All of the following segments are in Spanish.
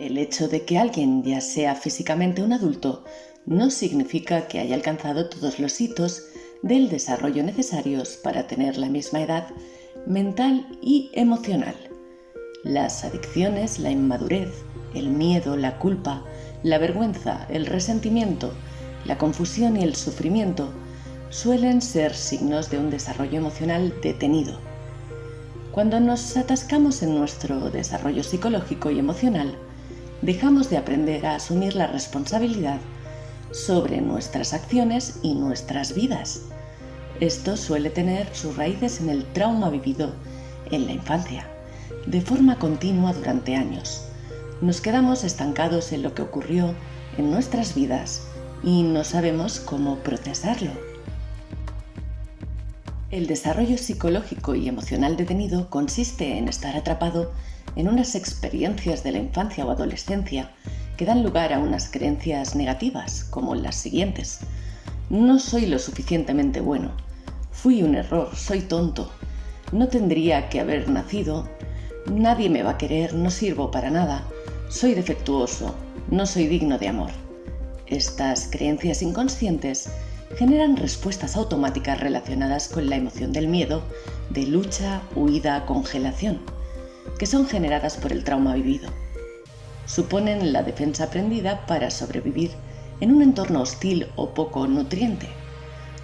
El hecho de que alguien ya sea físicamente un adulto no significa que haya alcanzado todos los hitos del desarrollo necesarios para tener la misma edad mental y emocional. Las adicciones, la inmadurez, el miedo, la culpa, la vergüenza, el resentimiento, la confusión y el sufrimiento suelen ser signos de un desarrollo emocional detenido. Cuando nos atascamos en nuestro desarrollo psicológico y emocional, dejamos de aprender a asumir la responsabilidad sobre nuestras acciones y nuestras vidas. Esto suele tener sus raíces en el trauma vivido en la infancia, de forma continua durante años. Nos quedamos estancados en lo que ocurrió en nuestras vidas y no sabemos cómo procesarlo. El desarrollo psicológico y emocional detenido consiste en estar atrapado en unas experiencias de la infancia o adolescencia que dan lugar a unas creencias negativas, como las siguientes: no soy lo suficientemente bueno, fui un error, soy tonto, no tendría que haber nacido, nadie me va a querer, no sirvo para nada, soy defectuoso, no soy digno de amor. Estas creencias inconscientes generan respuestas automáticas relacionadas con la emoción del miedo, de lucha, huida, congelación, que son generadas por el trauma vivido. Suponen la defensa aprendida para sobrevivir en un entorno hostil o poco nutriente.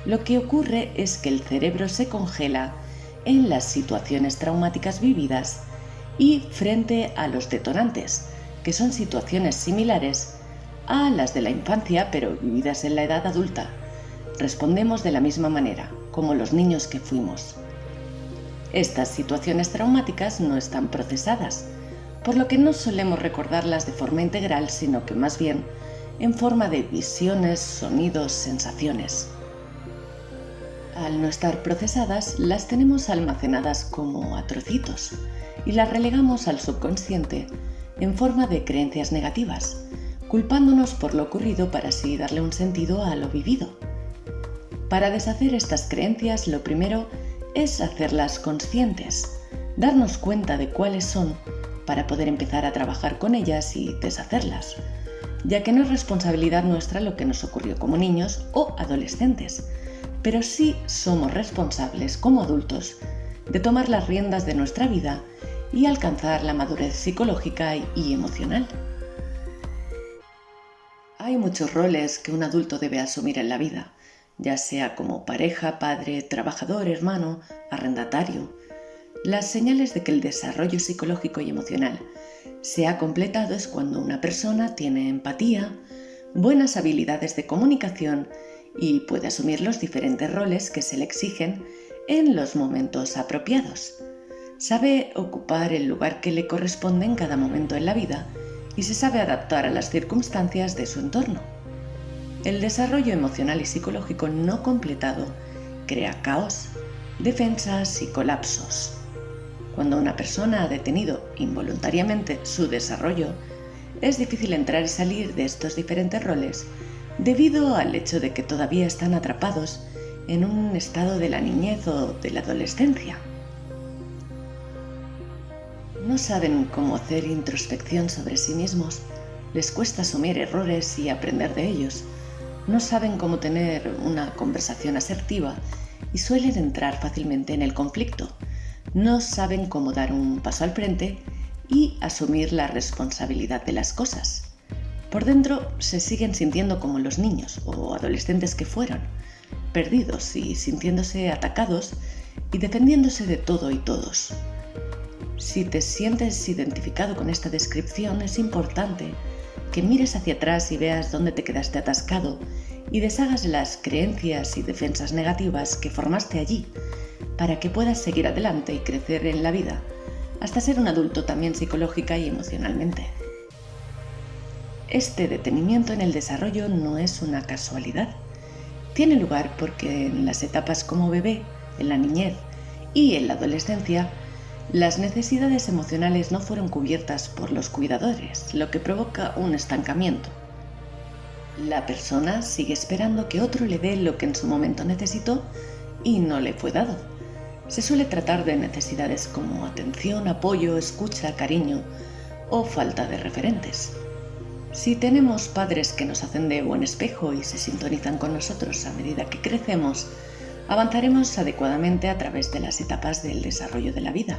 Lo que ocurre es que el cerebro se congela en las situaciones traumáticas vividas y frente a los detonantes, que son situaciones similares a las de la infancia pero vividas en la edad adulta. Respondemos de la misma manera, como los niños que fuimos. Estas situaciones traumáticas no están procesadas, por lo que no solemos recordarlas de forma integral, sino que más bien en forma de visiones, sonidos, sensaciones. Al no estar procesadas, las tenemos almacenadas como a trocitos y las relegamos al subconsciente en forma de creencias negativas, culpándonos por lo ocurrido para así darle un sentido a lo vivido. Para deshacer estas creencias, lo primero es hacerlas conscientes, darnos cuenta de cuáles son para poder empezar a trabajar con ellas y deshacerlas, ya que no es responsabilidad nuestra lo que nos ocurrió como niños o adolescentes, pero sí somos responsables como adultos de tomar las riendas de nuestra vida y alcanzar la madurez psicológica y emocional. Hay muchos roles que un adulto debe asumir en la vida, ya sea como pareja, padre, trabajador, hermano, arrendatario. Las señales de que el desarrollo psicológico y emocional se ha completado es cuando una persona tiene empatía, buenas habilidades de comunicación y puede asumir los diferentes roles que se le exigen en los momentos apropiados. Sabe ocupar el lugar que le corresponde en cada momento en la vida y se sabe adaptar a las circunstancias de su entorno. El desarrollo emocional y psicológico no completado crea caos, defensas y colapsos. Cuando una persona ha detenido involuntariamente su desarrollo, es difícil entrar y salir de estos diferentes roles debido al hecho de que todavía están atrapados en un estado de la niñez o de la adolescencia. No saben cómo hacer introspección sobre sí mismos, les cuesta asumir errores y aprender de ellos. No saben cómo tener una conversación asertiva y suelen entrar fácilmente en el conflicto. No saben cómo dar un paso al frente y asumir la responsabilidad de las cosas. Por dentro se siguen sintiendo como los niños o adolescentes que fueron, perdidos y sintiéndose atacados y defendiéndose de todo y todos. Si te sientes identificado con esta descripción, es importante que mires hacia atrás y veas dónde te quedaste atascado y deshagas las creencias y defensas negativas que formaste allí para que puedas seguir adelante y crecer en la vida hasta ser un adulto también psicológica y emocionalmente. Este detenimiento en el desarrollo no es una casualidad. Tiene lugar porque en las etapas como bebé, en la niñez y en la adolescencia, las necesidades emocionales no fueron cubiertas por los cuidadores, lo que provoca un estancamiento. La persona sigue esperando que otro le dé lo que en su momento necesitó y no le fue dado. Se suele tratar de necesidades como atención, apoyo, escucha, cariño, o falta de referentes. Si tenemos padres que nos hacen de buen espejo y se sintonizan con nosotros a medida que crecemos, avanzaremos adecuadamente a través de las etapas del desarrollo de la vida.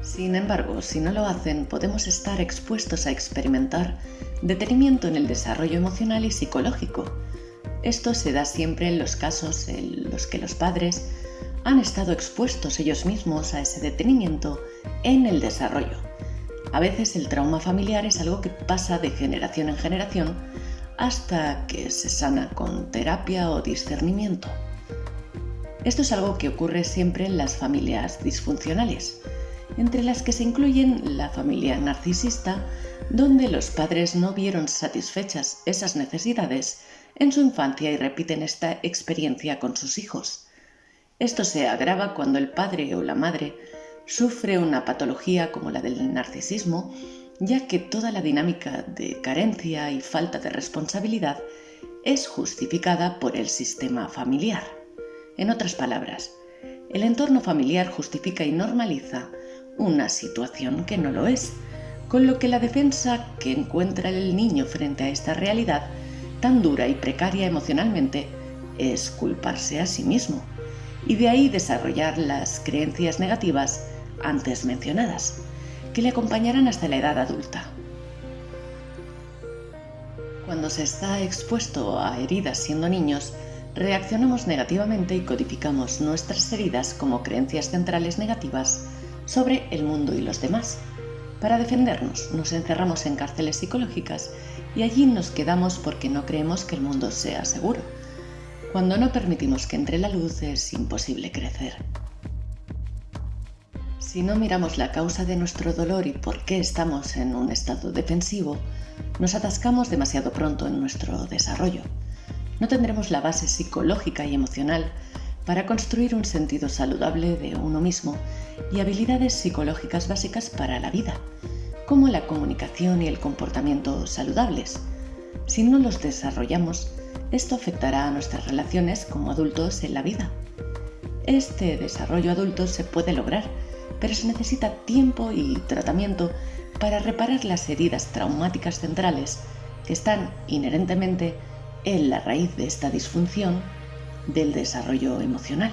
Sin embargo, si no lo hacen, podemos estar expuestos a experimentar detenimiento en el desarrollo emocional y psicológico. Esto se da siempre en los casos en los que los padres han estado expuestos ellos mismos a ese detenimiento en el desarrollo. A veces el trauma familiar es algo que pasa de generación en generación hasta que se sana con terapia o discernimiento. Esto es algo que ocurre siempre en las familias disfuncionales, entre las que se incluyen la familia narcisista, donde los padres no vieron satisfechas esas necesidades en su infancia y repiten esta experiencia con sus hijos. Esto se agrava cuando el padre o la madre sufre una patología como la del narcisismo, ya que toda la dinámica de carencia y falta de responsabilidad es justificada por el sistema familiar. En otras palabras, el entorno familiar justifica y normaliza una situación que no lo es, con lo que la defensa que encuentra el niño frente a esta realidad tan dura y precaria emocionalmente es culparse a sí mismo, y de ahí desarrollar las creencias negativas antes mencionadas, que le acompañarán hasta la edad adulta. Cuando se está expuesto a heridas siendo niños, reaccionamos negativamente y codificamos nuestras heridas como creencias centrales negativas sobre el mundo y los demás. Para defendernos, nos encerramos en cárceles psicológicas y allí nos quedamos porque no creemos que el mundo sea seguro. Cuando no permitimos que entre la luz, es imposible crecer. Si no miramos la causa de nuestro dolor y por qué estamos en un estado defensivo, nos atascamos demasiado pronto en nuestro desarrollo. No tendremos la base psicológica y emocional para construir un sentido saludable de uno mismo y habilidades psicológicas básicas para la vida, como la comunicación y el comportamiento saludables. Si no los desarrollamos, esto afectará a nuestras relaciones como adultos en la vida. Este desarrollo adulto se puede lograr, pero se necesita tiempo y tratamiento para reparar las heridas traumáticas centrales que están inherentemente en la raíz de esta disfunción del desarrollo emocional.